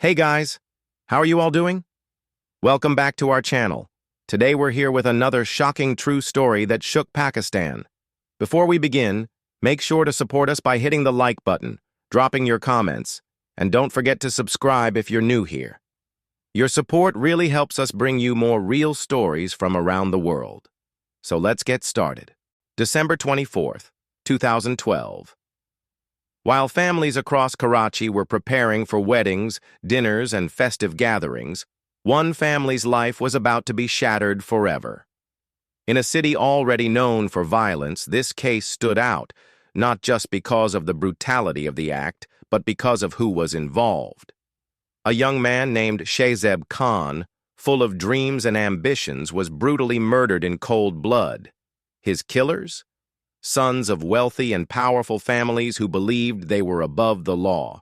Hey guys, how are you all doing? Welcome back to our channel. Today we're here with another shocking true story that shook Pakistan. Before we begin, make sure to support us by hitting the like button, dropping your comments, and don't forget to subscribe if you're new here. Your support really helps us bring you more real stories from around the world. So let's get started. December 24th, 2012. While families across Karachi were preparing for weddings, dinners, and festive gatherings, one family's life was about to be shattered forever. In a city already known for violence, this case stood out, not just because of the brutality of the act, but because of who was involved. A young man named Shehzeb Khan, full of dreams and ambitions, was brutally murdered in cold blood. His killers? Sons of wealthy and powerful families who believed they were above the law.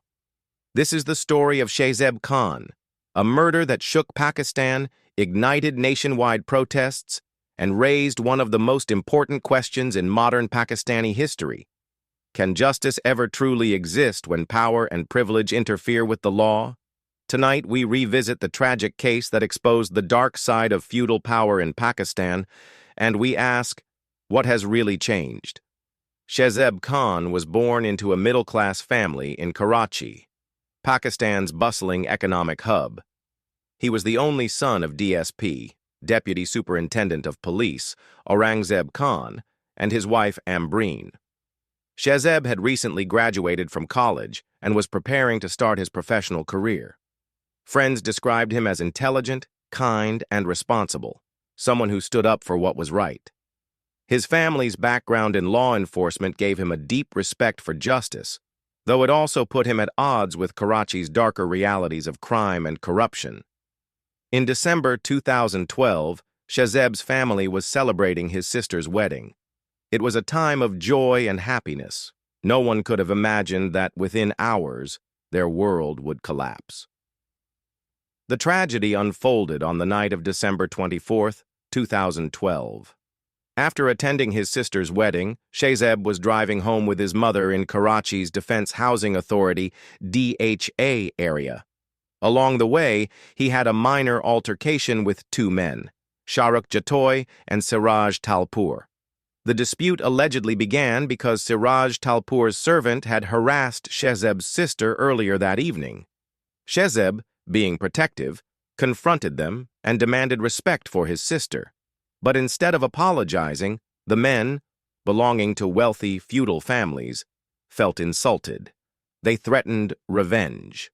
This is the story of Shehzeb Khan, a murder that shook Pakistan, ignited nationwide protests, and raised one of the most important questions in modern Pakistani history. Can justice ever truly exist when power and privilege interfere with the law? Tonight, we revisit the tragic case that exposed the dark side of feudal power in Pakistan, and we ask, what has really changed? Shehzeb Khan was born into a middle-class family in Karachi, Pakistan's bustling economic hub. He was the only son of DSP, Deputy Superintendent of Police, Aurangzeb Khan, and his wife Ambreen. Shehzeb had recently graduated from college and was preparing to start his professional career. Friends described him as intelligent, kind, and responsible, someone who stood up for what was right. His family's background in law enforcement gave him a deep respect for justice, though it also put him at odds with Karachi's darker realities of crime and corruption. In December 2012, Shehzeb's family was celebrating his sister's wedding. It was a time of joy and happiness. No one could have imagined that within hours, their world would collapse. The tragedy unfolded on the night of December 24th, 2012. After attending his sister's wedding, Shehzeb was driving home with his mother in Karachi's Defense Housing Authority (DHA) area. Along the way, he had a minor altercation with two men, Shahrukh Jatoi and Siraj Talpur. The dispute allegedly began because Siraj Talpur's servant had harassed Shehzeb's sister earlier that evening. Shehzeb, being protective, confronted them and demanded respect for his sister. But instead of apologizing, the men, belonging to wealthy feudal families, felt insulted. They threatened revenge.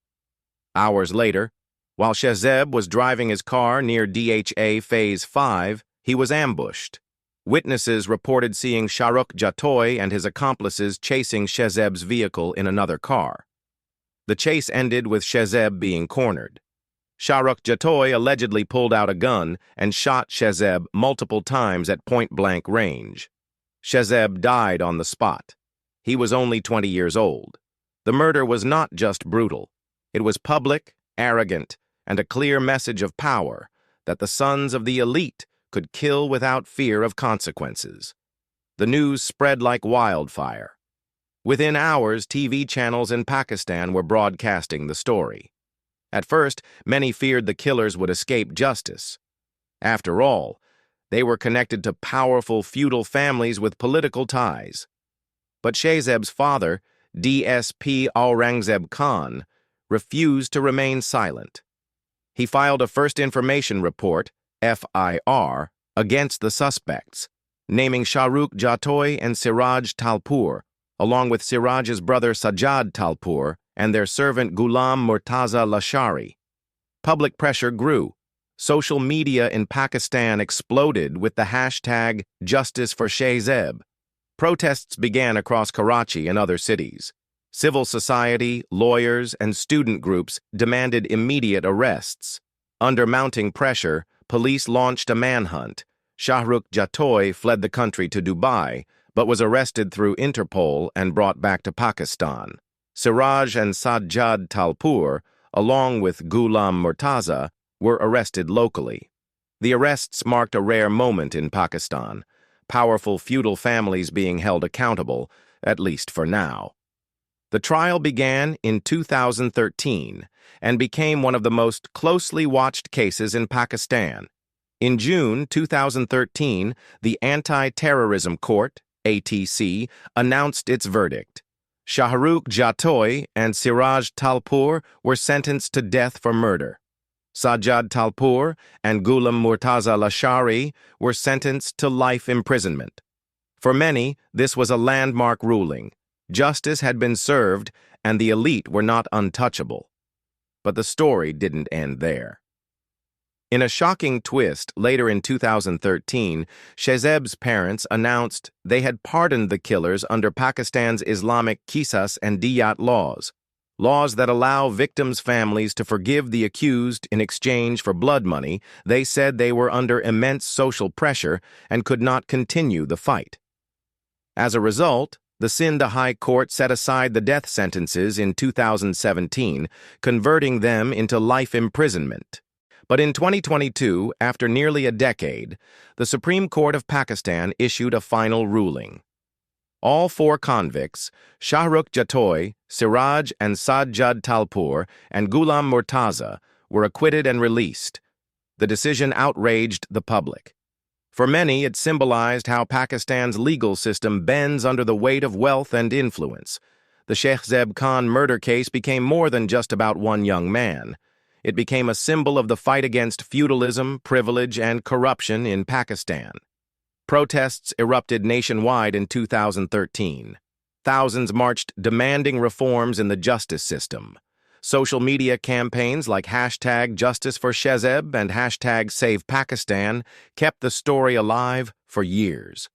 Hours later, while Shehzeb was driving his car near DHA Phase 5, he was ambushed. Witnesses reported seeing Shahrukh Jatoi and his accomplices chasing Shehzeb's vehicle in another car. The chase ended with Shehzeb being cornered. Shahrukh Jatoi allegedly pulled out a gun and shot Shehzeb multiple times at point-blank range. Shehzeb died on the spot. He was only 20 years old. The murder was not just brutal. It was public, arrogant, and a clear message of power that the sons of the elite could kill without fear of consequences. The news spread like wildfire. Within hours, TV channels in Pakistan were broadcasting the story. At first, many feared the killers would escape justice. After all, they were connected to powerful feudal families with political ties. But Shehzeb's father, DSP Aurangzeb Khan, refused to remain silent. He filed a First Information Report, FIR, against the suspects, naming Shahrukh Jatoi and Siraj Talpur, along with Siraj's brother Sajjad Talpur, and their servant Ghulam Murtaza Lashari. Public pressure grew. Social media in Pakistan exploded with the hashtag Justice for Shehzeb. Protests began across Karachi and other cities. Civil society, lawyers, and student groups demanded immediate arrests. Under mounting pressure, police launched a manhunt. Shahrukh Jatoi fled the country to Dubai, but was arrested through Interpol and brought back to Pakistan. Siraj and Sajjad Talpur, along with Ghulam Murtaza, were arrested locally. The arrests marked a rare moment in Pakistan, powerful feudal families being held accountable, at least for now. The trial began in 2013 and became one of the most closely watched cases in Pakistan. In June 2013, the Anti-Terrorism Court, ATC, announced its verdict. Shahrukh Jatoi and Siraj Talpur were sentenced to death for murder. Shehzeb Talpur and Ghulam Murtaza Lashari were sentenced to life imprisonment. For many, this was a landmark ruling. Justice had been served, and the elite were not untouchable. But the story didn't end there. In a shocking twist, later in 2013, Shehzeb's parents announced they had pardoned the killers under Pakistan's Islamic qisas and diyat laws that allow victims' families to forgive the accused in exchange for blood money. They said they were under immense social pressure and could not continue the fight. As a result, the Sindh High Court set aside the death sentences in 2017, converting them into life imprisonment. But in 2022, after nearly a decade, the Supreme Court of Pakistan issued a final ruling. All four convicts, Shahrukh Jatoi, Siraj and Shehzeb Talpur, and Ghulam Murtaza, were acquitted and released. The decision outraged the public. For many, it symbolized how Pakistan's legal system bends under the weight of wealth and influence. The Shehzeb Khan murder case became more than just about one young man. It became a symbol of the fight against feudalism, privilege, and corruption in Pakistan. Protests erupted nationwide in 2013. Thousands marched demanding reforms in the justice system. Social media campaigns like #JusticeForShehzeb and #SavePakistan kept the story alive for years.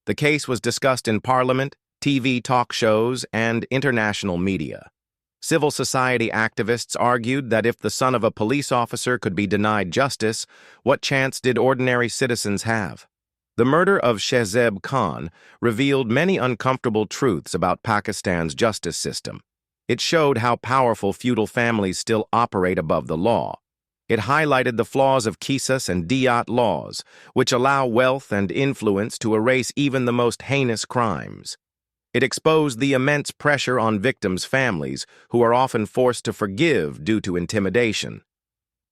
The case was discussed in parliament, TV talk shows, and international media. Civil society activists argued that if the son of a police officer could be denied justice, what chance did ordinary citizens have? The murder of Shehzeb Khan revealed many uncomfortable truths about Pakistan's justice system. It showed how powerful feudal families still operate above the law. It highlighted the flaws of qisas and diyat laws, which allow wealth and influence to erase even the most heinous crimes. It exposed the immense pressure on victims' families, who are often forced to forgive due to intimidation.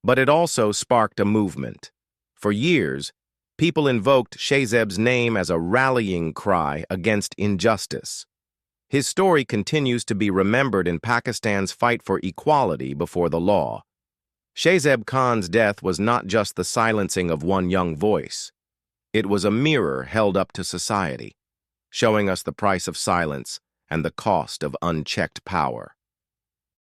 But it also sparked a movement. For years, people invoked Shehzeb's name as a rallying cry against injustice. His story continues to be remembered in Pakistan's fight for equality before the law. Shehzeb Khan's death was not just the silencing of one young voice. It was a mirror held up to society, showing us the price of silence and the cost of unchecked power.